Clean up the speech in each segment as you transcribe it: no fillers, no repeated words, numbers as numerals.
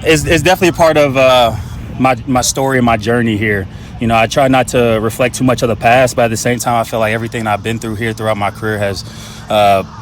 it's definitely a part of my story and my journey here. You know, I try not to reflect too much of the past, but at the same time, I feel like everything I've been through here throughout my career has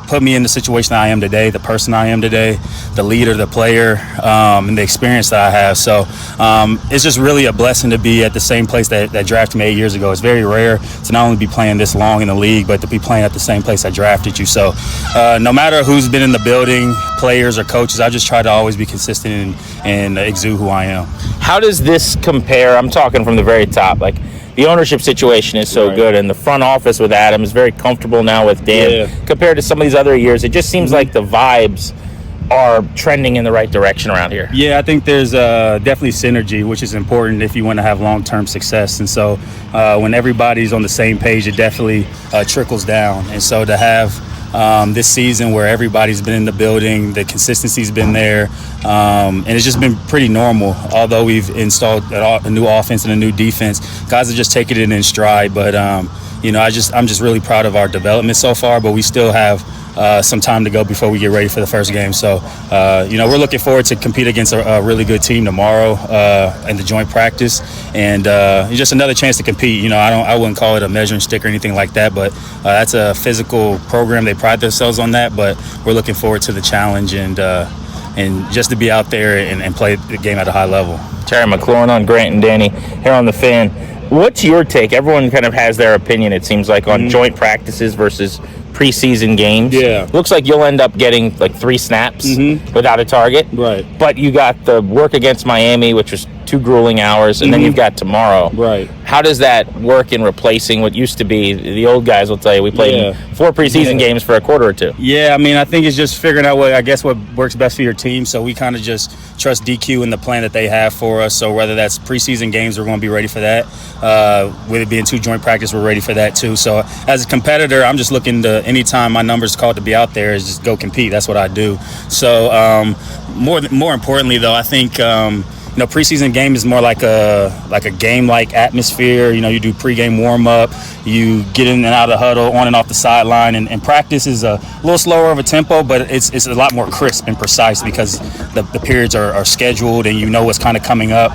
put me in the situation I am today, the person I am today, the leader, the player, and the experience that I have. So it's just really a blessing to be at the same place that drafted me 8 years ago. It's very rare to not only be playing this long in the league, but to be playing at the same place that drafted you. So no matter who's been in the building, players or coaches, I just try to always be consistent and exude who I am. How does this compare? I'm talking from the very top. Like, the ownership situation is so good, and the front office with Adam is very comfortable now with Dan. Compared to some of these other years, it just seems like the vibes are trending in the right direction around here. Yeah, I think there's definitely synergy, which is important if you want to have long-term success. And so when everybody's on the same page, it definitely trickles down. And so to have this season where everybody's been in the building, the consistency's been there, and it's just been pretty normal. Although we've installed a new offense and a new defense, guys are just taking it in stride. But you know, I'm just really proud of our development so far. But we still have some time to go before we get ready for the first game. So you know, we're looking forward to compete against a really good team tomorrow in the joint practice, and just another chance to compete. You know, I wouldn't call it a measuring stick or anything like that, but that's a physical program. They pride themselves on that, but we're looking forward to the challenge and just to be out there and play the game at a high level. Terry McLaurin on Grant and Danny here on The Fan. What's your take? Everyone kind of has their opinion, it seems like, on joint practices versus preseason games. Yeah. Looks like you'll end up getting like 3 snaps without a target. Right. But you got the work against Miami, which was 2 grueling hours, and then you've got tomorrow. Right. How does that work in replacing what used to be, the old guys will tell you, we played 4 preseason games for a quarter or 2? Yeah, I mean, I think it's just figuring out what works best for your team. So we kind of just trust DQ and the plan that they have for us. So whether that's preseason games, we're going to be ready for that. With it being 2 joint practice, we're ready for that too. So as a competitor, I'm just looking to, anytime my number's called to be out there, is just go compete. That's what I do. So more importantly, though, I think you know, preseason game is more like a game-like atmosphere. You know, you do pregame warm-up, you get in and out of the huddle, on and off the sideline, and practice is a little slower of a tempo, but it's a lot more crisp and precise because the periods are scheduled and you know what's kind of coming up.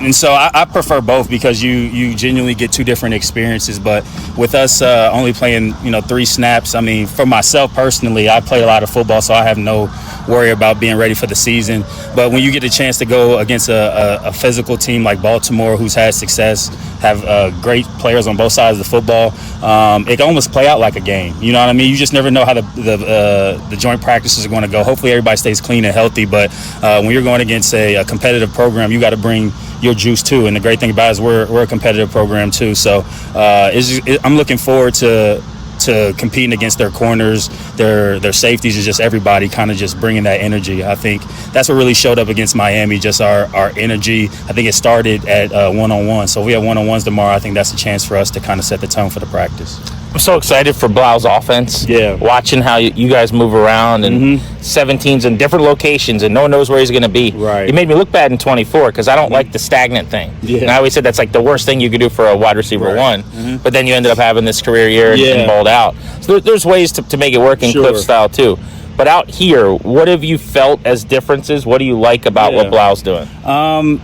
And so I prefer both because you genuinely get 2 different experiences. But with us only playing, you know, 3 snaps, I mean, for myself personally, I play a lot of football, so I have no worry about being ready for the season. But when you get a chance to go against a physical team like Baltimore, who's had success, have great players on both sides of the football, it can almost play out like a game. You know what I mean? You just never know how the joint practices are going to go. Hopefully everybody stays clean and healthy, but when you're going against a competitive program, you got to bring your juice too. And the great thing about it is we're a competitive program too. So I'm looking forward to competing against their corners, their safeties, and just everybody kind of just bringing that energy. I think that's what really showed up against Miami, just our energy. I think it started at one-on-one. So if we have one-on-ones tomorrow, I think that's a chance for us to kind of set the tone for the practice. I'm so excited for Blough's offense. Yeah. Watching how you guys move around and 17's in different locations and no one knows where he's going to be. Right. It made me look bad in 24 because I don't like the stagnant thing. Yeah. And I always said that's like the worst thing you could do for a wide receiver one. But then you ended up having this career year and balled out. So there's ways to make it work in Cliff style too. But out here, what have you felt as differences? What do you like about what Blough's doing?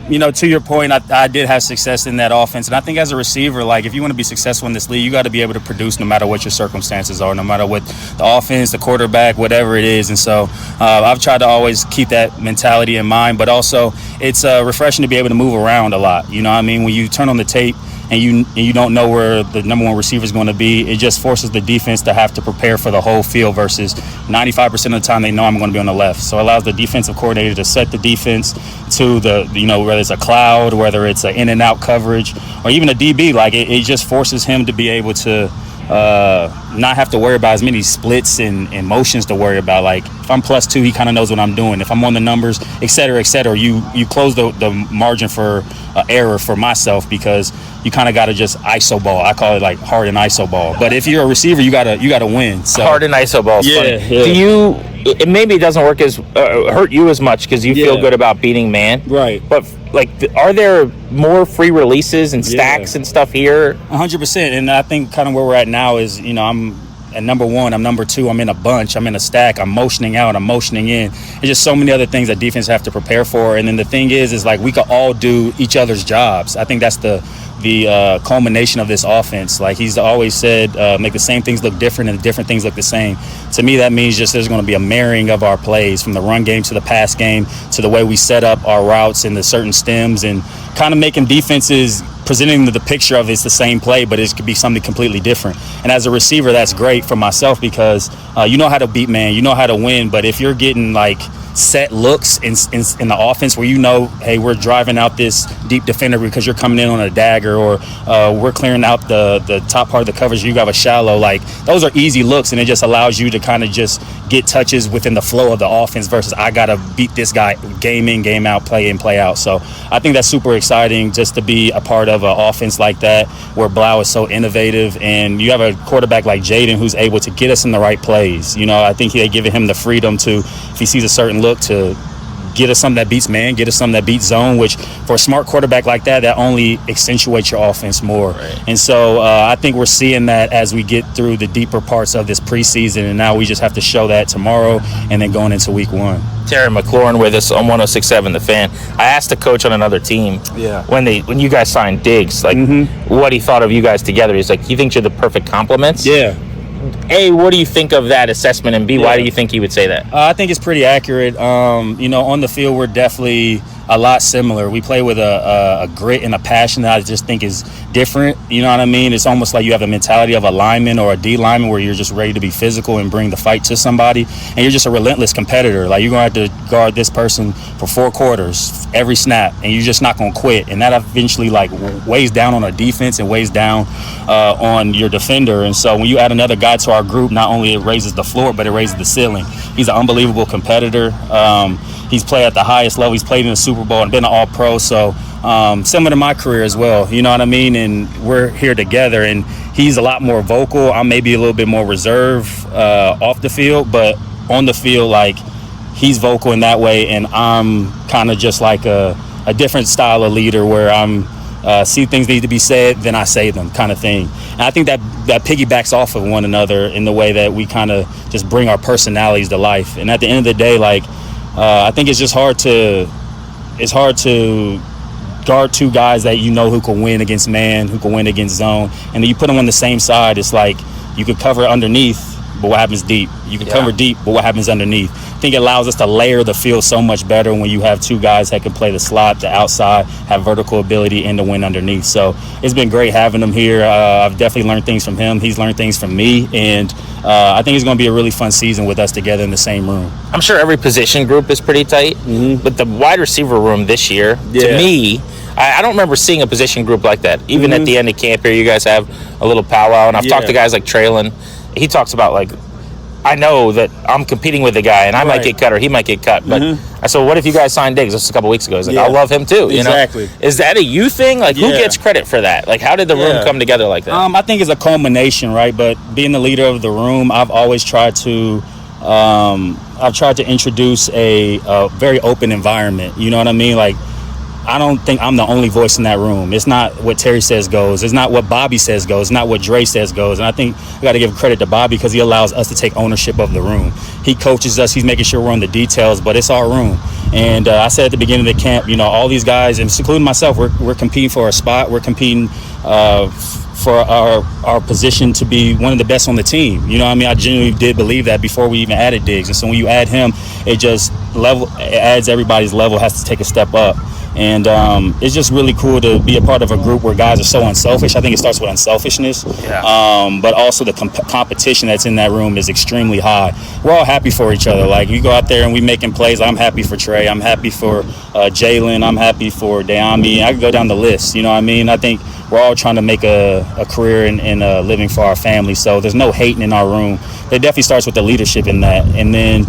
You know, to your point, I did have success in that offense. And I think as a receiver, like, if you want to be successful in this league, you got to be able to produce no matter what your circumstances are, no matter what the offense, the quarterback, whatever it is. And so I've tried to always keep that mentality in mind. But also, it's refreshing to be able to move around a lot. You know what I mean? When you turn on the tape, and you don't know where the number 1 receiver is going to be, it just forces the defense to have to prepare for the whole field versus 95% of the time they know I'm going to be on the left. So it allows the defensive coordinator to set the defense to whether it's a cloud, whether it's an in and out coverage, or even a DB. Like it just forces him to be able to not have to worry about as many splits and motions to worry about. Like if I'm +2, he kind of knows what I'm doing. If I'm on the numbers, et cetera, you close the margin for error for myself because you kind of got to just ISO ball. I call it like hard and ISO ball. But if you're a receiver, you gotta win. So hard and ISO ball. Yeah. Maybe it doesn't work as hurt you as much because you feel good about beating man. Right. But like, are there more free releases and stacks and stuff here? 100%. And I think kind of where we're at now is, you know, I'm at number one, I'm number two, I'm in a bunch, I'm in a stack, I'm motioning out, I'm motioning in. There's just so many other things that defense have to prepare for. And then the thing is like we could all do each other's jobs. I think that's the culmination of this offense. Like he's always said, make the same things look different and the different things look the same. To me, that means just there's going to be a marrying of our plays from the run game to the pass game to the way we set up our routes and the certain stems and kind of making defenses presenting the picture of it's the same play, but it could be something completely different. And as a receiver, that's great for myself because you know how to beat man, you know how to win, but if you're getting like set looks in the offense where you know, hey, we're driving out this deep defender because you're coming in on a dagger or we're clearing out the top part of the coverage, you have a shallow, like those are easy looks and it just allows you to kind of just get touches within the flow of the offense versus I got to beat this guy game in, game out, play in, play out. So I think that's super exciting just to be a part of an offense like that where Blough is so innovative and you have a quarterback like Jaden who's able to get us in the right plays. You know, I think they're giving him the freedom to, if he sees a certain look, to get us something that beats man, get us something that beats zone, which for a smart quarterback like that only accentuates your offense more. Right. And so I think we're seeing that as we get through the deeper parts of this preseason, and now we just have to show that tomorrow and then going into week one. Terry McLaurin with us on 106.7 The Fan. I asked a coach on another team when you guys signed Diggs, like what he thought of you guys together. He's like, he thinks you're the perfect complements. Yeah. A, what do you think of that assessment? And B, why do you think he would say that? I think it's pretty accurate. You know, on the field, we're definitely a lot similar. We play with a grit and a passion that I just think is different. You know what I mean? It's almost like you have a mentality of a lineman or a D lineman where you're just ready to be physical and bring the fight to somebody. And you're just a relentless competitor. Like you're going to have to guard this person for 4 quarters, every snap, and you're just not going to quit. And that eventually like weighs down on a defense and weighs down on your defender. And so when you add another guy to our group, not only it raises the floor, but it raises the ceiling. He's an unbelievable competitor. He's played at the highest level. He's played in the Super Bowl and been an All-Pro. So similar to my career as well. You know what I mean? And we're here together. And he's a lot more vocal. I'm maybe a little bit more reserved off the field. But on the field, like, he's vocal in that way. And I'm kind of just like a different style of leader where I'm see things need to be said, then I say them kind of thing. And I think that piggybacks off of one another in the way that we kind of just bring our personalities to life. And at the end of the day, like, I think it's hard to guard 2 guys that you know who can win against man, who can win against zone, and then you put them on the same side. It's like you could cover underneath, but what happens deep? You can cover deep, but what happens underneath? I think it allows us to layer the field so much better when you have 2 guys that can play the slot, the outside, have vertical ability, and the win underneath. So it's been great having him here. I've definitely learned things from him. He's learned things from me, and I think it's going to be a really fun season with us together in the same room. I'm sure every position group is pretty tight, but the wide receiver room this year, to me, I don't remember seeing a position group like that. Even at the end of camp here, you guys have a little powwow, and I've talked to guys like Traylon. He talks about, like, I know that I'm competing with the guy, and I might get cut or he might get cut. But I said, what if you guys signed Diggs? This was a couple weeks ago. He's like, I love him too. You know? Is that a you thing? Like, who gets credit for that? Like, how did the room come together like that? I think it's a culmination, right? But being the leader of the room, I've always tried to introduce a very open environment. You know what I mean? Like, I don't think I'm the only voice in that room. It's not what Terry says goes. It's not what Bobby says goes. It's not what Dre says goes. And I think we got to give credit to Bobby because he allows us to take ownership of the room. He coaches us. He's making sure we're on the details, but it's our room. And I said at the beginning of the camp, you know, all these guys, and including myself, we're competing for a spot. We're competing for our position to be one of the best on the team. You know what I mean? I genuinely did believe that before we even added Diggs. And so when you add him, it adds everybody's level, has to take a step up. And it's just really cool to be a part of a group where guys are so unselfish. I think it starts with unselfishness, but also the competition that's in that room is extremely high. We're all happy for each other. Like, you go out there and we making plays. I'm happy for Trey. I'm happy for Jalen. I'm happy for Deami. I could go down the list. You know what I mean? I think we're all trying to make a career in living for our family. So there's no hating in our room. It definitely starts with the leadership in that. And then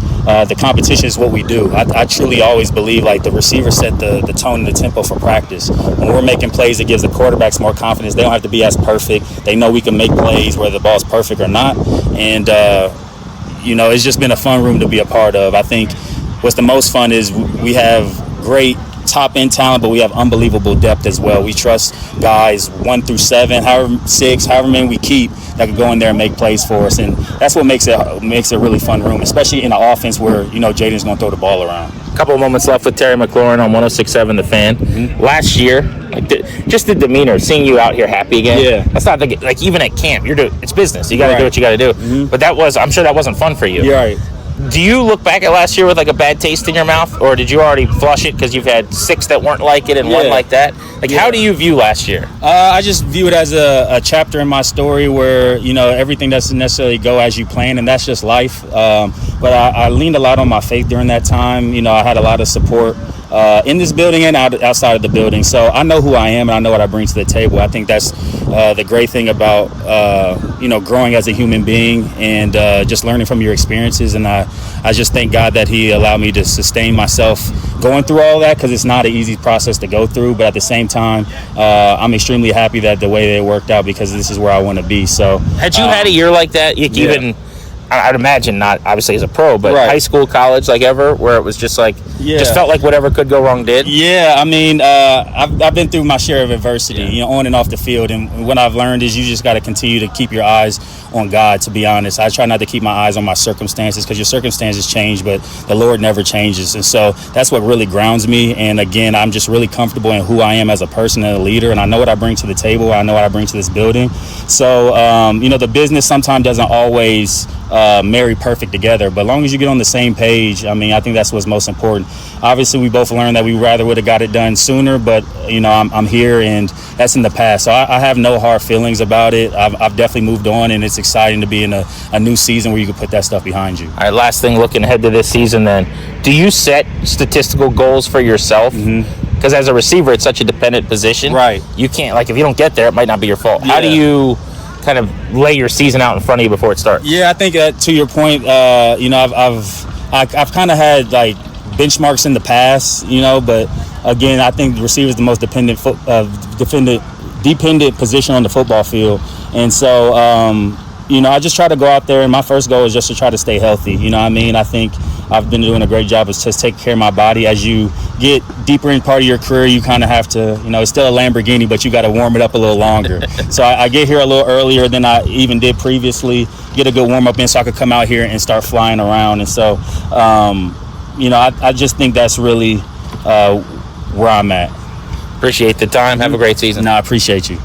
the competition is what we do. I truly always believe, like, the receiver set the tone and the tempo for practice. When we're making plays, it gives the quarterbacks more confidence. They don't have to be as perfect. They know we can make plays whether the ball's perfect or not. And, you know, it's just been a fun room to be a part of. I think what's the most fun is we have great top end talent, but we have unbelievable depth as well. We trust guys 1 through 7, however many we keep, that could go in there and make plays for us, and that's what makes it a really fun room, especially in an offense where Jaden's going to throw the ball around. A couple of moments left with Terry McLaurin on 106.7 The Fan. Mm-hmm. Last year, just the demeanor, seeing you out here happy again. Yeah. That's not like even at camp, it's business. You got to do what you got to do. Mm-hmm. But I'm sure that wasn't fun for you. You're right. Do you look back at last year with like a bad taste in your mouth, or did you already flush it because you've had 6 that weren't like it and 1 like that? How do you view last year? I just view it as a chapter in my story where everything doesn't necessarily go as you plan, and that's just life. But I leaned a lot on my faith during that time. I had a lot of support in this building and outside of the building. So I know who I am and I know what I bring to the table. I think that's the great thing about growing as a human being and just learning from your experiences. And I just thank God that He allowed me to sustain myself going through all that, because it's not an easy process to go through. But at the same time, I'm extremely happy that the way it worked out, because this is where I want to be. So had you had a year like that, even I'd imagine not obviously as a pro, but high school, college, like ever, where it was just like, just felt like whatever could go wrong did? Yeah, I mean, I've been through my share of adversity, on and off the field. And what I've learned is you just got to continue to keep your eyes on God, to be honest. I try not to keep my eyes on my circumstances, because your circumstances change, but the Lord never changes. And so that's what really grounds me. And again, I'm just really comfortable in who I am as a person and a leader. And I know what I bring to the table. I know what I bring to this building. So, the business sometimes doesn't always marry perfect together, but as long as you get on the same page, I think that's what's most important. Obviously, we both learned that we rather would have got it done sooner, but I'm here, and that's in the past. So I have no hard feelings about it. I've definitely moved on, and it's exciting to be in a new season where you can put that stuff behind you. All right, last thing, looking ahead to this season then, do you set statistical goals for yourself? Because as a receiver, it's such a dependent position. Right. You can't, if you don't get there, it might not be your fault. How do you kind of lay your season out in front of you before it starts? Yeah, I think to your point, I've kind of had benchmarks in the past, but again, I think the receiver is the most dependent position on the football field, and so I just try to go out there, and my first goal is just to try to stay healthy. I think I've been doing a great job of just taking care of my body. As you get deeper in part of your career, you kind of have to, it's still a Lamborghini, but you got to warm it up a little longer. So I get here a little earlier than I even did previously, get a good warm up in so I could come out here and start flying around. And so, I just think that's really where I'm at. Appreciate the time. Have a great season. No, I appreciate you.